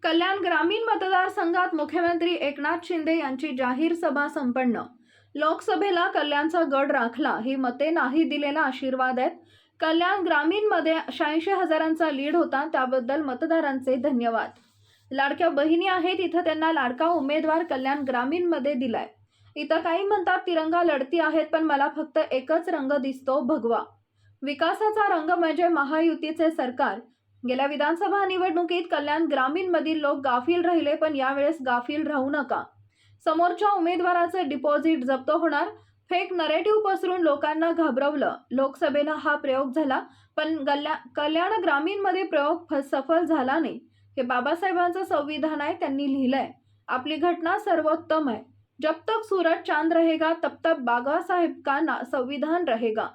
कल्याण ग्रामीण मतदारसंघात मुख्यमंत्री एकनाथ शिंदे यांची जाहीर सभा संपन्न। लोकसभेला कल्याणचा गड राखला, ही मते नाही दिलेला आशीर्वाद आहेत। कल्याण ग्रामीण मध्ये 86,000चा लीड होता, त्याबद्दल मतदारांचे धन्यवाद। लाडक्या बहिणी आहेत, इथं त्यांना लाडका उमेदवार कल्याण ग्रामीण मध्ये दिलाय। इथं काही म्हणतात तिरंगा लढती आहेत, पण मला फक्त एकच रंग दिसतो, भगवा। विकासाचा रंग म्हणजे महायुतीचे सरकार। गेल्या विधानसभा निवडणुकीत कल्याण ग्रामीण मधील लोक गाफील राहिले, पण यावेळेस गाफील राहू नका। समोरच्या उमेदवाराचे डिपॉझिट जप्त होणार, फेक नरेटिव्ह पसरून लोकांना घाबरवलं। लोकसभेला हा प्रयोग झाला, पण कल्याण ग्रामीण मध्ये प्रयोग सफल झाला नाही। हे बाबासाहेबांचं संविधान आहे, त्यांनी लिहिलंय। आपली घटना सर्वोत्तम है, जब तक सूरज चांद रहेगा तब तक बाबा साहेब का संविधान रहेगा।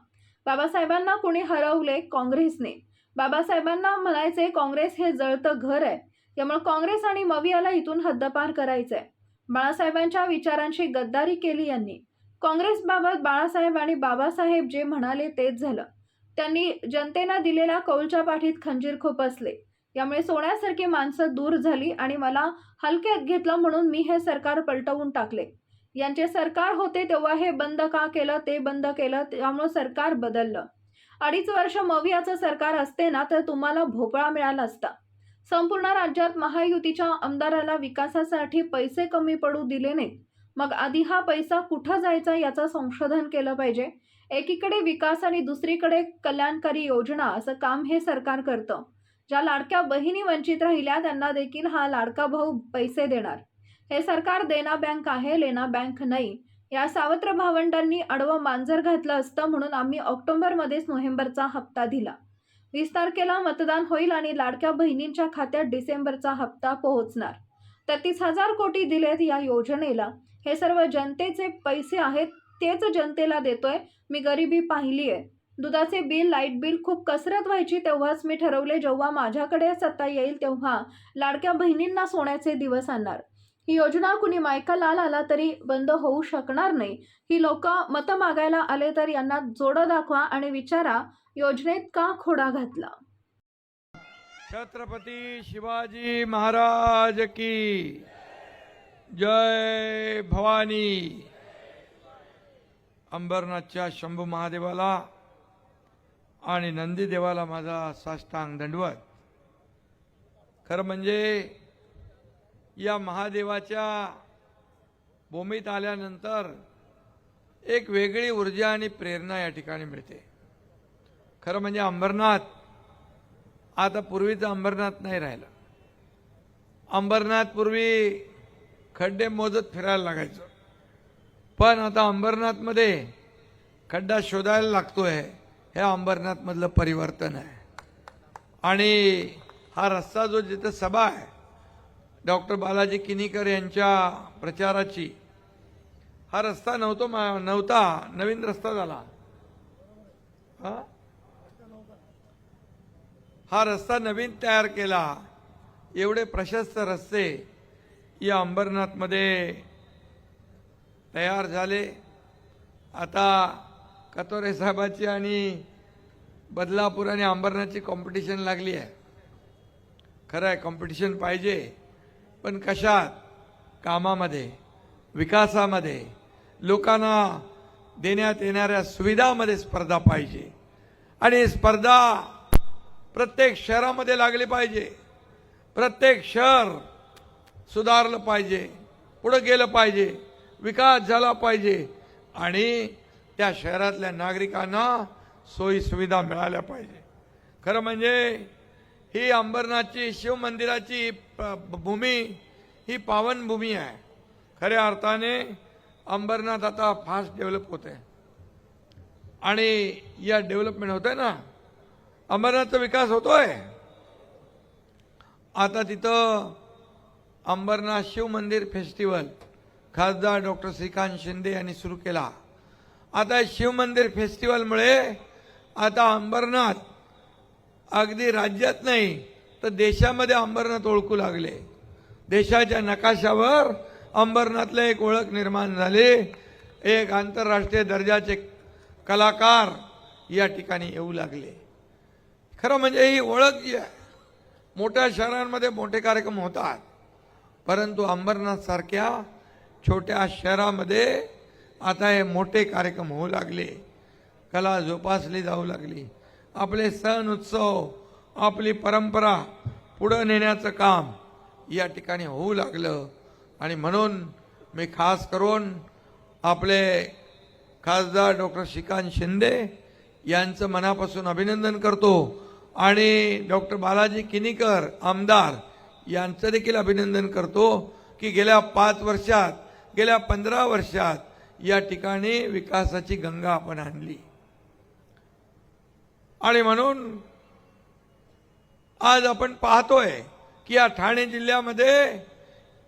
बाबासाहेबांना कोणी हरवले? काँग्रेसने। बाबासाहेबांना म्हणायचे काँग्रेस हे जळतं घर आहे, त्यामुळे काँग्रेस आणि मवियाला इथून हद्दपार करायचंय। बाळासाहेबांच्या विचारांशी गद्दारी केली यांनी। काँग्रेसबाबत बाळासाहेब आणि बाबासाहेब जे म्हणाले तेच झालं। त्यांनी जनतेनं दिलेल्या कौलच्या पाठीत खंजीर खुपसले, यामुळे सोन्यासारखी माणसं दूर झाली आणि मला हलक्यात घेतलं म्हणून मी हे सरकार पलटवून टाकले। यांचे सरकार होते तेव्हा हे बंद का केलं, ते बंद केलं, त्यामुळे सरकार बदललं। 2.5 वर्ष मवियाचं सरकार असते ना, तर तुम्हाला भोपळा मिळाला असता। संपूर्ण राज्यात महायुतीच्या आमदाराला विकासासाठी पैसे कमी पडू दिले नाहीत। मग आधी हा पैसा कुठं जायचा याचं संशोधन केलं पाहिजे। एकीकडे विकास आणि दुसरीकडे कल्याणकारी योजना, असं काम हे सरकार करतं। ज्या लाडक्या बहिणी वंचित राहिल्या त्यांना देखील हा लाडका भाऊ पैसे देणार। हे सरकार देना बँक आहे, लेना बँक नाही। या सावत्र भावंडांनी आडवं मांजर घातलं असतं, म्हणून आम्ही ऑक्टोबरमध्येच नोव्हेंबरचा हप्ता दिला। 20 तारखेला मतदान होईल आणि लाडक्या बहिणींच्या खात्यात डिसेंबरचा हप्ता पोहोचणार। 33,000 कोटी दिलेत या योजनेला। हे सर्व जनतेचे पैसे आहेत, तेच जनतेला देतोय। मी गरिबी पाहिली आहे। दुधाचे बिल, लाईट बिल खूप कसरत व्हायची, तेव्हाच मी ठरवले जेव्हा माझ्याकडे सत्ता येईल तेव्हा लाडक्या बहिणींना सोन्याचे दिवस आणणार। ही योजना कुणी मायका आला तरी बंद होऊ शकणार नाही। ही लोक मतं मागायला आले तर यांना जोडं दाखवा आणि विचारा योजनेत का खोडा घातला। छत्रपती शिवाजी महाराज की जय भवानी। अंबरनाथच्या शंभू महादेवाला आणि नंदी देवाला माझा साष्टांग दंडवत। खरं म्हणजे या महादेवाच्या भूमीत आल्यानंतर एक वेगळी ऊर्जा आणि प्रेरणा या ठिकाणी मिळते। खरं म्हणजे अंबरनाथ आता पूर्वीचं अंबरनाथ नाही राहिलं। अंबरनाथ पूर्वी खड्डे मोजत फिरायला लागायचं, पण आता अंबरनाथ मध्ये खड्डा शोधायला लागतोय। हे अंबरनाथ मधलं परिवर्तन आहे। आणि हा रस्ता जो जिथे सभा आहे डॉक्टर बालाजी किनीकर यांच्या प्रचाराची, हा रस्ता नव्हता, नवीन रस्ता झाला। हा रस्ता नवीन तयार केला। एवढे प्रशस्त रस्ते या अंबरनाथ मध्ये तयार झाले। आता कतोरे साहेबाची आणि बदलापूर आणि अंबरनाथची कॉम्पिटिशन लागली आहे। खरं आहे, कॉम्पिटिशन पाहिजे, पण कशात? कामामध्ये, विकासामध्ये, लोकांना देण्यात येणाऱ्या सुविधामध्ये स्पर्धा पाहिजे। आणि स्पर्धा प्रत्येक शहरामध्ये लागली पाहिजे। प्रत्येक शहर सुधारलं पाहिजे, पुढे गेलं पाहिजे, विकास झाला पाहिजे आणि त्या शहरातल्या नागरिकांना सोयी सुविधा मिळाल्या पाहिजे। खरं म्हणजे ही अंबरनाथची शिव मंदिराची भूमी ही पावन भूमी आहे। खऱ्या अर्थाने अंबरनाथ आता फास्ट डेव्हलप होते आणि या डेव्हलपमेंट होते ना, अंबरनाथचा विकास होतोय। आता तिथं अंबरनाथ शिव मंदिर फेस्टिवल खासदार डॉक्टर श्रीकांत शिंदे यांनी सुरू केला। आता शिव मंदिर फेस्टिवलमुळे आता अंबरनाथ अगदी राज्यात नाही तर देशामध्ये अंबरनाथ ओळखू लागले। देशाच्या नकाशावर अंबरनाथला एक ओळख निर्माण झाली। एक आंतरराष्ट्रीय दर्जाचे कलाकार या ठिकाणी येऊ लागले। खरं म्हणजे ही ओळख जी आहे मोठ्या शहरांमध्ये मोठे कार्यक्रम होतात, परंतु अंबरनाथ सारख्या छोट्या शहरामध्ये आता हे मोठे कार्यक्रम होऊ लागले, कला जोपासली जाऊ लागली, आपले सण उत्सव, आपली परंपरा पुढे नेण्याचं काम या ठिकाणी होऊ लागलं. आणि म्हणून मी खास करून आपले खासदार डॉक्टर श्रीकांत शिंदे यांचं मनापासून अभिनंदन करतो आणि डॉक्टर बालाजी किनीकर आमदार यांचं देखील अभिनंदन करतो की गेल्या 5 वर्षात, गेल्या 15 वर्षात या ठिकाणी विकासाची गंगा आपण आणली. आणि म्हणून आज आपण पाहतोय की या ठाणे जिल्ह्यामध्ये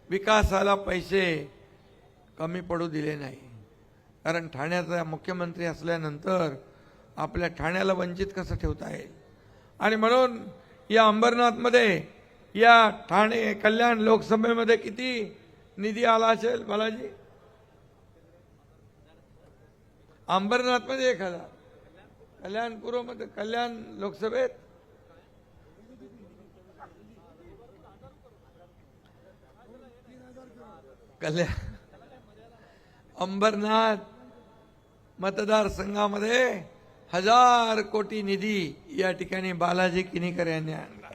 विकासाला पैसे कमी पडू दिले नाही, कारण ठाण्याचा मुख्यमंत्री असल्यानंतर आपल्या ठाण्याला वंचित कसं ठेवता येईल. आणि म्हणून या अंबरनाथमध्ये, या ठाणे कल्याण लोकसभेमध्ये किती निधी आला असेल बालाजी? अंबरनाथमध्ये 1000, कल्याणपूर्वमध्ये, कल्याण लोकसभेत अंबरनाथ मतदारसंघामध्ये 1000 कोटी निधी या ठिकाणी बालाजी किनीकर यांनी आणला.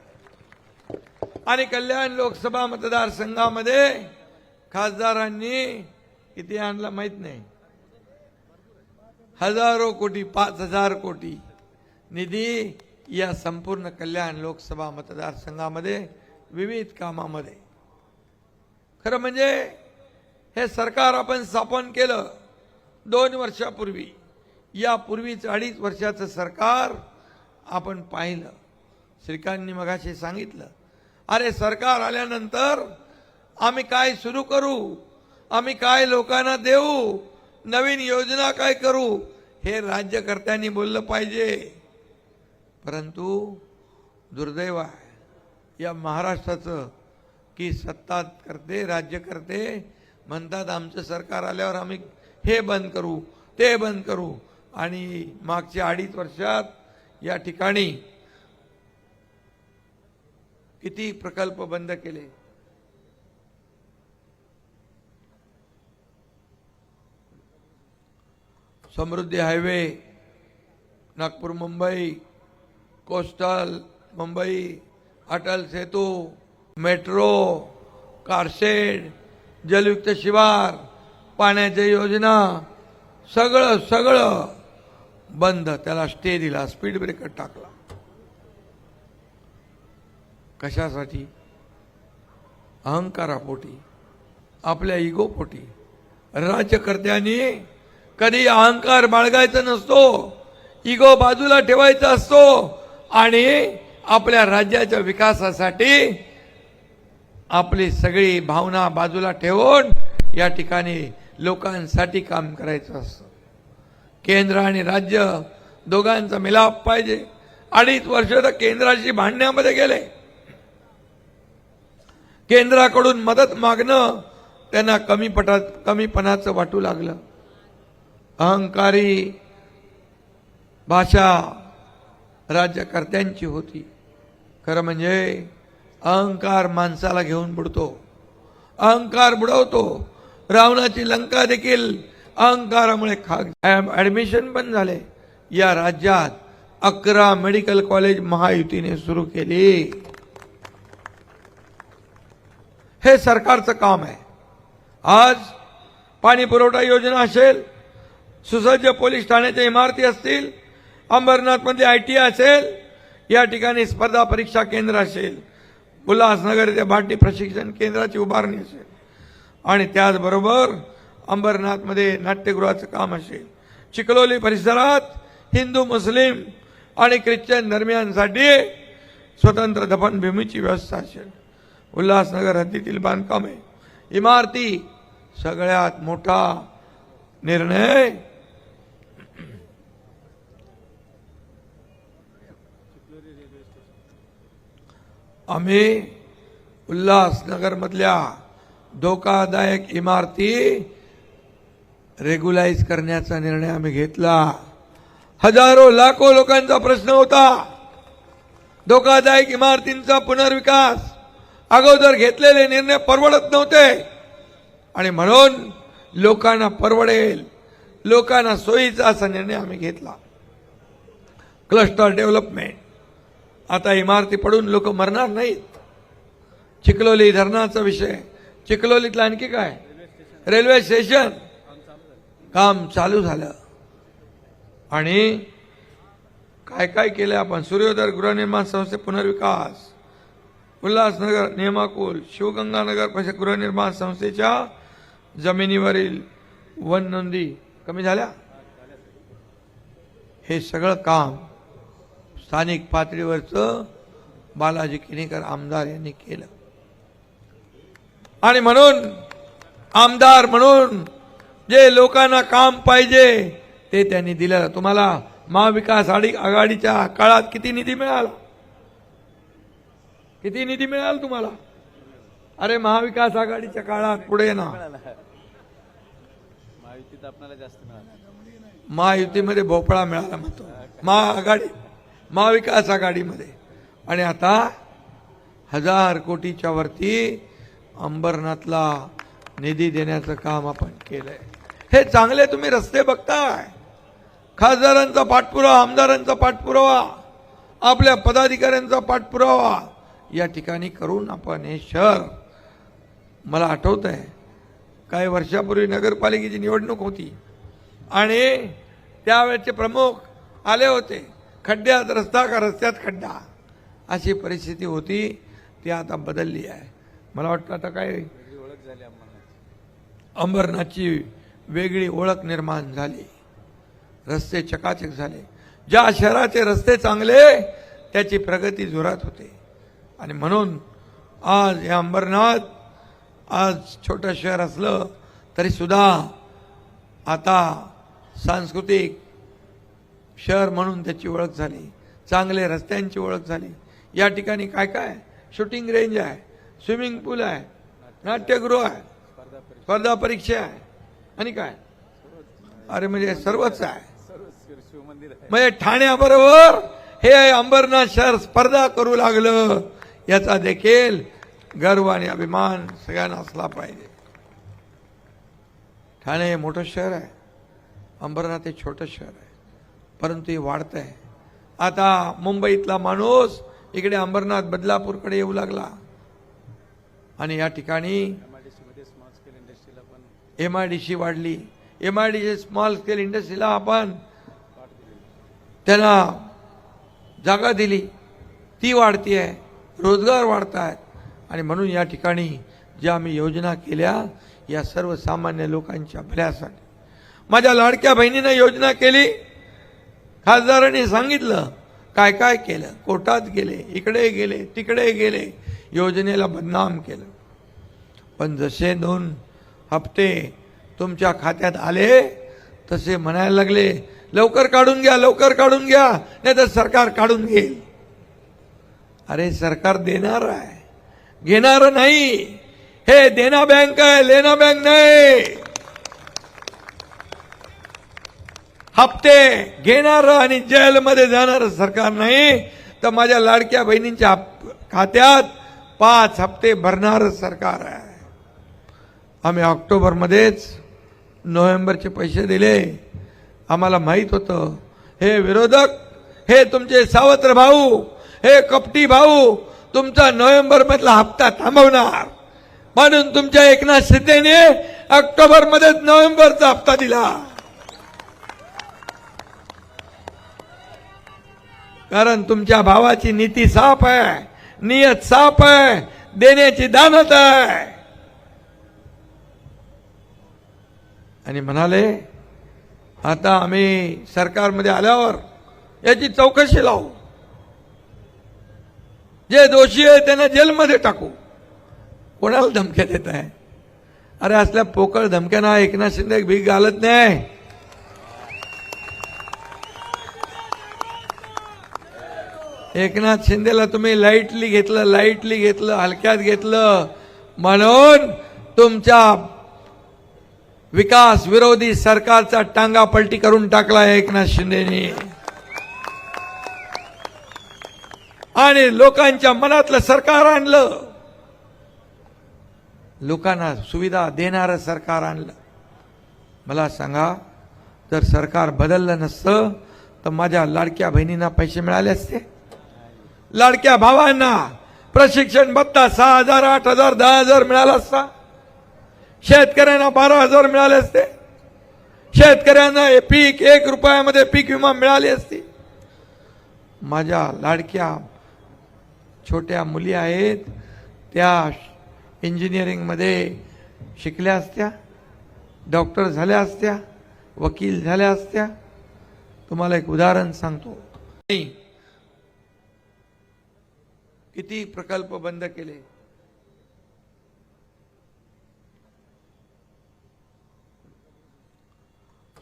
आणि कल्याण लोकसभा मतदारसंघामध्ये खासदारांनी किती आणला माहित नाही, हजारो कोटी, 5000 कोटी निधी या संपूर्ण कल्याण लोकसभा मतदारसंघामध्ये विविध कामामध्ये. खरं म्हणजे हे सरकार आपण स्थापन केलं 2 वर्षापूर्वी. यापूर्वीच 2.5 वर्षाचं सरकार आपण पाहिलं. श्रीकांतनी मगाशी सांगितलं, अरे सरकार आल्यानंतर आम्ही काय सुरू करू, आम्ही काय लोकांना देऊ, नवीन योजना काय करू, हे राज्यकर्त्यांनी बोललं पाहिजे. परंतु दुर्दैव आहे या महाराष्ट्राचं की सत्ता करते, राज्यकर्ते म्हणतात आमचं सरकार आल्यावर आम्ही हे बंद करू, ते बंद करू. आणि मागच्या 2.5 वर्षात या ठिकाणी किती प्रकल्प बंद केले. समृद्धी highway, Nagpur Mumbai, coastal Mumbai, Atal Setu, metro, car shed, जलयुक्त शिवार, पाण्याच्या योजना, सगळं बंद. त्याला स्टे दिला, स्पीड ब्रेकर टाकला. कशासाठी? अहंकारापोटी, आपल्या इगोपोटी. राज्यकर्त्यांनी कधी अहंकार बाळगायचा नसतो, इगो बाजूला ठेवायचा असतो आणि आपल्या राज्याच्या विकासासाठी आपली सगळी भावना बाजूला ठेवून या ठिकाणी लोकांसाठी काम करायचं असतं. केंद्र आणि राज्य दोघांचा मिलाप पाहिजे. 2.5 वर्ष तर केंद्राशी भांडण्यामध्ये गेले. केंद्राकडून मदत मागणं त्यांना कमीपणाचं वाटू लागलं. अहंकारी भाषा राज्यकर्त्यांची होती. खरं म्हणजे अहंकार माणसाला घेऊन बुडतो, अहंकार बुडवतो. रावणाची लंका देखील अहंकारामुळे ऍडमिशन पण झाले. या राज्यात 11 मेडिकल कॉलेज महायुतीने सुरू केली. हे सरकारचं काम आहे. आज पाणी पुरवठा योजना असेल, सुसज्ज पोलीस ठाण्याच्या इमारती असतील, अंबरनाथमध्ये ITI असेल, या ठिकाणी स्पर्धा परीक्षा केंद्र असेल, उल्हासनगर येथे भाटी प्रशिक्षण केंद्राची उभारणी असेल आणि त्याचबरोबर अंबरनाथमध्ये नाट्यगृहाचं काम असेल. चिखलोली परिसरात हिंदू, मुस्लिम आणि ख्रिश्चन धर्मियांसाठी स्वतंत्र दफनभूमीची व्यवस्था असेल. उल्हासनगर हद्दीतील बांधकामे, इमारती, सगळ्यात मोठा निर्णय आम्ही उल्हासनगर मधल्या धोकादायक इमारती रेग्युलाइज करण्याचा निर्णय आम्ही घेतला. हजारो लाखो लोकांचा प्रश्न होता. धोकादायक इमारतींचा पुनर्विकास अगोदर घेतलेले निर्णय परवडत नव्हते आणि म्हणून लोकांना परवडेल, लोकांना सोयीचा असा निर्णय आम्ही घेतला. Cluster development. आता इमारती पडून लोक मरणार नाहीत. चिखलोली धरणाचा विषय, चिखलोलीतला आणखी काय, रेल्वे स्टेशन काम चालू झालं आणि काय काय केलं आपण. सूर्योदय गृहनिर्माण संस्थे पुनर्विकास, उल्हासनगर नियमाकुल, शिवगंगानगर गृहनिर्माण संस्थेच्या जमिनीवरील वन नोंदी कमी झाल्या. हे सगळं काम स्थानिक पातळीवरचं बालाजी किनीकर आमदार यांनी केलं आणि म्हणून आमदार म्हणून जे लोकांना काम पाहिजे ते त्यांनी दिलं. तुम्हाला महाविकास आघाडीच्या काळात किती निधी मिळाला? किती निधी मिळाला तुम्हाला? अरे महाविकास आघाडीच्या काळात पुढे ना, महायुतीत आपल्याला जास्त मिळालं. महायुतीमध्ये भोपळा मिळाला म्हणतो, महाविकास आघाडीमध्ये. आणि आता 1000 कोटीच्या वरती अंबरनाथला निधी देण्याचं काम आपण केलंय. हे चांगले तुम्ही रस्ते बघताय, खासदारांचा पाठपुरावा, आमदारांचा पाठपुरावा, आपल्या पदाधिकाऱ्यांचा पाठपुरावा या ठिकाणी करून आपण हे शहर, मला आठवत आहे काही वर्षापूर्वी नगरपालिकेची निवडणूक होती आणि त्यावेळेचे प्रमुख आले होते, खड्ड्यात रस्ता का रस्त्यात खड्डा, अशी परिस्थिती होती. ती आता बदलली आहे. मला वाटतं आता काय ओळख झाली अंबरनाथची वेगळी ओळख निर्माण झाली. रस्ते चकाचक झाले. ज्या शहराचे रस्ते चांगले त्याची प्रगती जोरात होते आणि म्हणून आज हे अंबरनाथ आज छोटं शहर असलं तरी सुद्धा आता सांस्कृतिक शहर म्हणून त्याची ओळख झाली. चांगले रस्त्यांची ओळख झाली. या ठिकाणी काय काय शूटिंग रेंज आहे, स्विमिंग पूल आहे, नाट्यगृह आहे, स्पर्धा परीक्षा आहे आणि काय, अरे म्हणजे सर्वच आहे. म्हणजे ठाण्याबरोबर हे अंबरनाथ शहर स्पर्धा करू लागलं, याचा देखील गर्व आणि अभिमान सगळ्यांना असला पाहिजे. ठाणे हे मोठं शहर आहे, अंबरनाथ हे छोटं शहर आहे, परंतु हे वाढतं आहे. आता मुंबईतला माणूस इकडे अंबरनाथ बदलापूरकडे येऊ लागला आणि या ठिकाणी MIDC वाढली. MIDC स्मॉल स्केल इंडस्ट्रीला आपण त्यांना जागा दिली, ती वाढती आहे, रोजगार वाढत आहेत आणि म्हणून या ठिकाणी ज्या आम्ही योजना केल्या या सर्वसामान्य लोकांच्या भल्यासाठी. माझ्या लाडक्या बहिणीनं योजना केली, खासदारांनी सांगितलं काय काय केलं, कोर्टात गेले, इकडे गेले, तिकडे गेले, योजनेला बदनाम केलं. पण जसे 2 हप्ते तुमच्या खात्यात आले तसे म्हणायला लागले लवकर काढून घ्या, लवकर काढून घ्या, नाही तर सरकार काढून घेईल. अरे सरकार देणार आहे, घेणार नाही. हे देना बँक आहे, लेना बँक नाही. हप्ते घेणार आणि जेलमध्ये जाणार सरकार नाही, तर माझ्या लाडक्या बहिणींच्या खात्यात 5 हप्ते भरणार सरकार आहे. आम्ही ऑक्टोबरमध्येच नोव्हेंबरचे पैसे दिले. आम्हाला माहित होतं हे विरोधक, हे तुमचे सावत्र भाऊ, हे कपटी भाऊ तुमचा नोव्हेंबर मधला हप्ता थांबवणार, म्हणून तुमच्या एकनाथ शिंदेने ऑक्टोबरमध्येच नोव्हेंबरचा हप्ता दिला. कारण तुमच्या भावाची नीती साफ आहे, नियत साफ आहे, देण्याची दानत आहे. आणि म्हणाले आता आम्ही सरकारमध्ये आल्यावर याची चौकशी लावू, जे दोषी आहे त्यांना जेलमध्ये टाकू. कोणाला धमक्या देत आहे? अरे असल्या पोकळ धमक्यांना एकनाथ शिंदे भीक घालत नाही. एकनाथ शिंदेला तुम्ही लाईटली घेतलं, हलक्यात घेतलं, म्हणून तुमच्या विकास विरोधी सरकारचा टांगा पलटी करून टाकला एकनाथ शिंदेने. आणि लोकांच्या मनातलं सरकार आणलं, लोकांना सुविधा देणारं सरकार आणलं. मला सांगा, जर सरकार बदललं नसतं तर माझ्या लाडक्या बहिणींना पैसे मिळाले असते, लाडक्या भावांना प्रशिक्षण भत्ता 6,000, 8,000, 10,000 मिळाला असता, शेतकऱ्यांना 12,000 मिळाले असते, शेतकऱ्यांना पीक 1 रुपयामध्ये पीक विमा मिळाली असती. माझ्या लाडक्या छोट्या मुली आहेत, त्या इंजिनिअरिंगमध्ये शिकल्या असत्या, डॉक्टर झाल्या असत्या, वकील झाल्या असत्या. तुम्हाला एक उदाहरण सांगतो. किती प्रकल्प बंद केले.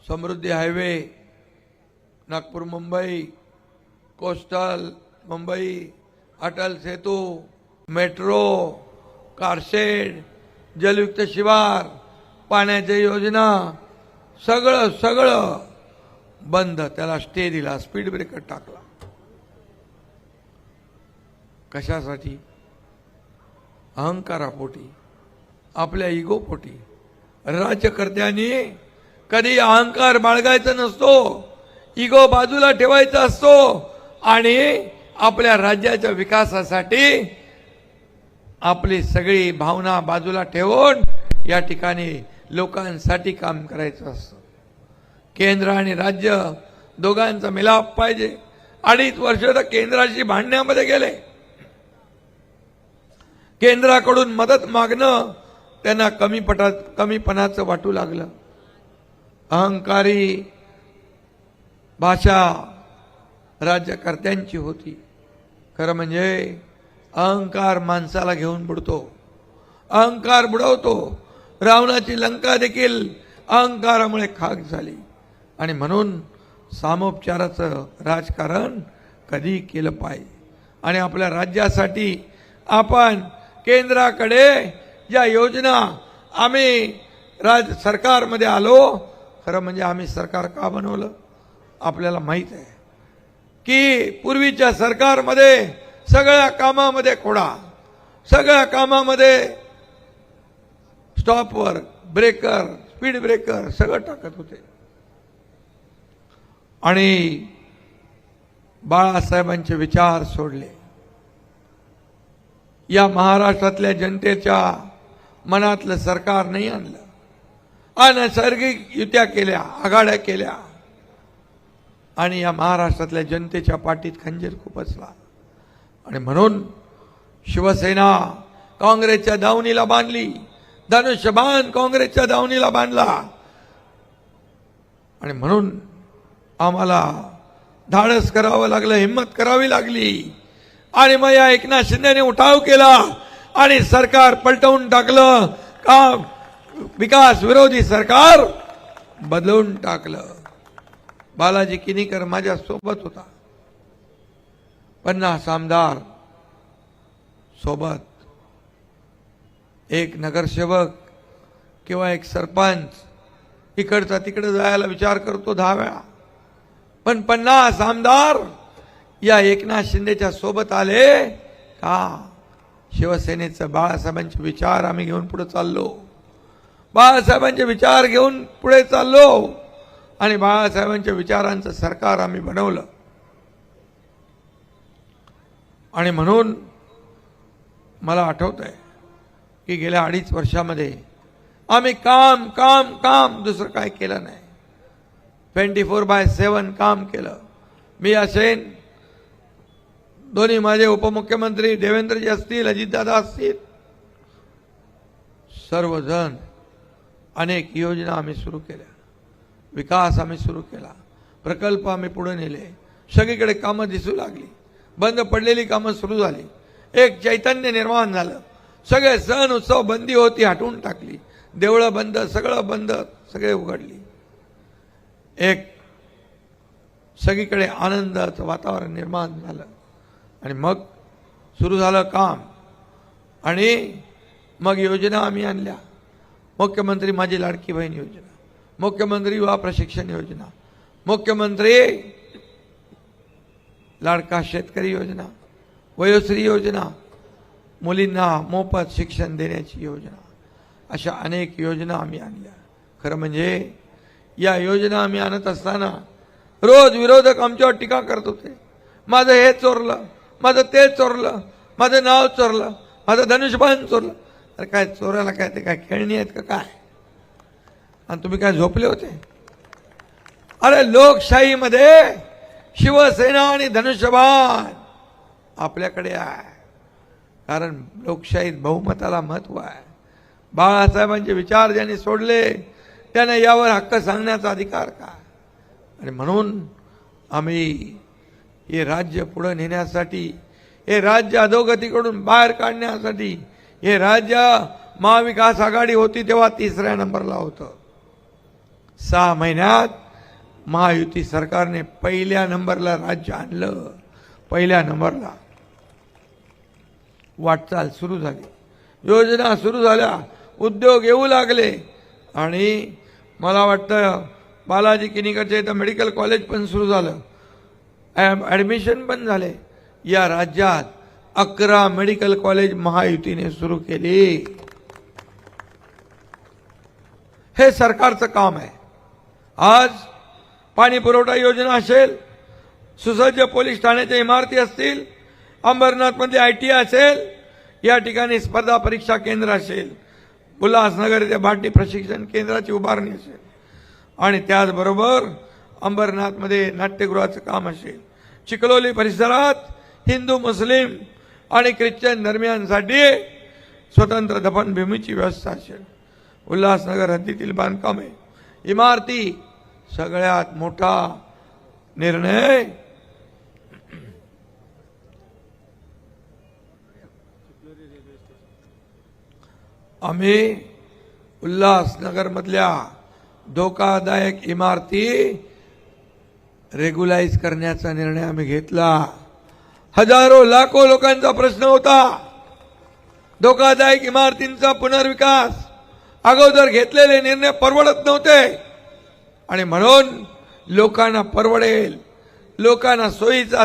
समृद्धी highway, Nagpur Mumbai, coastal Mumbai, Atal Setu, metro, car shed, जलयुक्त शिवार, पाण्याच्या योजना, सगळं बंद. त्याला स्टे दिला, स्पीड ब्रेकर टाकला. कशासाठी? अहंकारापोटी, आपल्या इगोपोटी. राज्यकर्त्यांनी कधी अहंकार बाळगायचा नसतो, इगो बाजूला ठेवायचा असतो आणि आपल्या राज्याच्या विकासासाठी आपली सगळी भावना बाजूला ठेवून या ठिकाणी लोकांसाठी काम करायचं असतं. केंद्र आणि राज्य दोघांचा मिलाप पाहिजे. 2.5 वर्ष तर केंद्राशी भांडण्यामध्ये गेले. केंद्राकडून मदत मागणं त्यांना कमीपणाचं वाटू लागलं. अहंकारी भाषा राज्यकर्त्यांची होती. खरं म्हणजे अहंकार माणसाला घेऊन बुडतो, अहंकार बुडवतो. रावणाची लंका देखील अहंकारामुळे खाक झाली. आणि म्हणून सामोपचाराचं राजकारण कधी केलं पाहिजे. आणि आपल्या राज्यासाठी आपण केंद्राकडे ज्या योजना आम्ही सरकारमध्ये आलो, खरं म्हणजे आम्ही सरकार का बनवलं आपल्याला माहीत आहे की पूर्वीच्या सरकारमध्ये सगळ्या कामामध्ये खोडा, सगळ्या कामामध्ये स्टॉपवर ब्रेकर, स्पीड ब्रेकर सगळं टाकत होते. आणि बाळासाहेबांचे विचार सोडले. या महाराष्ट्रातल्या जनतेच्या मनातलं सरकार नाही आणलं. अनैसर्गिक युत्या केल्या, आघाड्या केल्या आणि या महाराष्ट्रातल्या जनतेच्या पाठीत खंजीर खुपसला. आणि म्हणून शिवसेना काँग्रेसच्या दावणीला बांधली, धनुष्यबाण काँग्रेसच्या दावणीला बांधला. आणि म्हणून आम्हाला धाडस करावं लागलं, हिम्मत करावी लागली. आणि मग या एकनाथ शिंदेने उठाव केला आणि सरकार पलटवून टाकलं. का विकास विरोधी सरकार बदलून टाकलं. बालाजी किनीकर माझ्या सोबत होता. 50 आमदार सोबत, एक नगरसेवक किंवा एक सरपंच इकडचा तिकडे जायला विचार करतो 10 वेळा. पण 50 आमदार या एकनाथ शिंदेच्या सोबत आले का? शिवसेनेचं बाळासाहेबांचे विचार आम्ही घेऊन पुढे चाललो, बाळासाहेबांचे विचार घेऊन पुढे चाललो आणि बाळासाहेबांच्या विचारांचं सरकार आम्ही बनवलं. आणि म्हणून मला आठवत आहे की गेल्या 2.5 वर्षामध्ये आम्ही काम काम काम दुसरं काय केलं नाही. 24/7 काम केलं. मी असेन, दोन्ही माझे उपमुख्यमंत्री देवेंद्रजी असतील, अजितदादा असतील, सर्वजण अनेक योजना आम्ही सुरू केल्या, विकास आम्ही सुरू केला, प्रकल्प आम्ही पुढे नेले. सगळीकडे कामं दिसू लागली, बंद पडलेली कामं सुरू झाली. एक चैतन्य निर्माण झालं. सगळे सण उत्सव बंदी होती, हटवून टाकली. देवळं बंद, सगळं बंद, सगळे उघडली. एक सगळीकडे आनंदाचं वातावरण निर्माण झालं. आणि मग सुरू झालं काम. आणि मग योजना आम्ही आणल्या. मुख्यमंत्री माझी लाडकी बहीण योजना, मुख्यमंत्री युवा प्रशिक्षण योजना, मुख्यमंत्री लाडका शेतकरी योजना, वयोश्री योजना, मुलींना मोफत शिक्षण देण्याची योजना, अशा अनेक योजना आम्ही आणल्या. खरं म्हणजे या योजना आम्ही आणत असताना रोज विरोधक आमच्यावर टीका करत होते. माझं हे चोरलं, माझं ते चोरलं, माझं नाव चोरलं, माझं धनुष्यबाण चोरलं. अरे काय चोरायला काय ते काय खेळणी आहेत का काय? आणि तुम्ही काय झोपले होते? अरे लोकशाहीमध्ये शिवसेना आणि धनुष्यबाण आपल्याकडे आहे. कारण लोकशाहीत बहुमताला महत्व आहे. बाळासाहेबांचे विचार ज्यांनी सोडले त्यांना यावर हक्क सांगण्याचा अधिकार का? आणि म्हणून आम्ही हे राज्य पुढे नेण्यासाठी, हे राज्य अधोगतीकडून बाहेर काढण्यासाठी, हे राज्य महाविकास आघाडी होती तेव्हा 3ऱ्या नंबरला होतं. 6 महिन्यात महायुती सरकारने पहिल्या नंबरला राज्य आणलं. पहिल्या नंबरला वाटचाल सुरू झाली, योजना सुरू झाल्या, उद्योग येऊ लागले. आणि मला वाटतं बालाजी किनीकरच्या इथं मेडिकल कॉलेज पण सुरू झालं, ॲडमिशन पण झाले. या राज्यात 11 मेडिकल कॉलेज महायुतीने सुरू केली. हे सरकारचं काम आहे. आज पाणी पुरवठा योजना असेल, सुसज्ज पोलीस ठाण्याच्या इमारती असतील, अंबरनाथमध्ये ITI असेल, या ठिकाणी स्पर्धा परीक्षा केंद्र असेल, उल्हासनगर येथे भाटी प्रशिक्षण केंद्राची उभारणी असेल, आणि त्याचबरोबर अंबरनाथमध्ये नाट्यगृहाचं काम असेल, चिखलोली परिसरात हिंदू, मुस्लिम आणि ख्रिश्चन धर्मियांसाठी स्वतंत्र दफनभूमीची व्यवस्था असेल, उल्हासनगर हद्दीतील बांधकामे, इमारती, सगळ्यात मोठा निर्णय आम्ही उल्हासनगर मधल्या धोकादायक इमारती रेग्युलाइज करण्याचा निर्णय आम्ही घेतला. हजारो लाखो लोकांचा प्रश्न होता धोकादायक इमारतींचा पुनर्विकास. अगोदर घेतलेले निर्णय परवडत नव्हते आणि म्हणून लोकांना परवडेल, लोकांना सोयीचा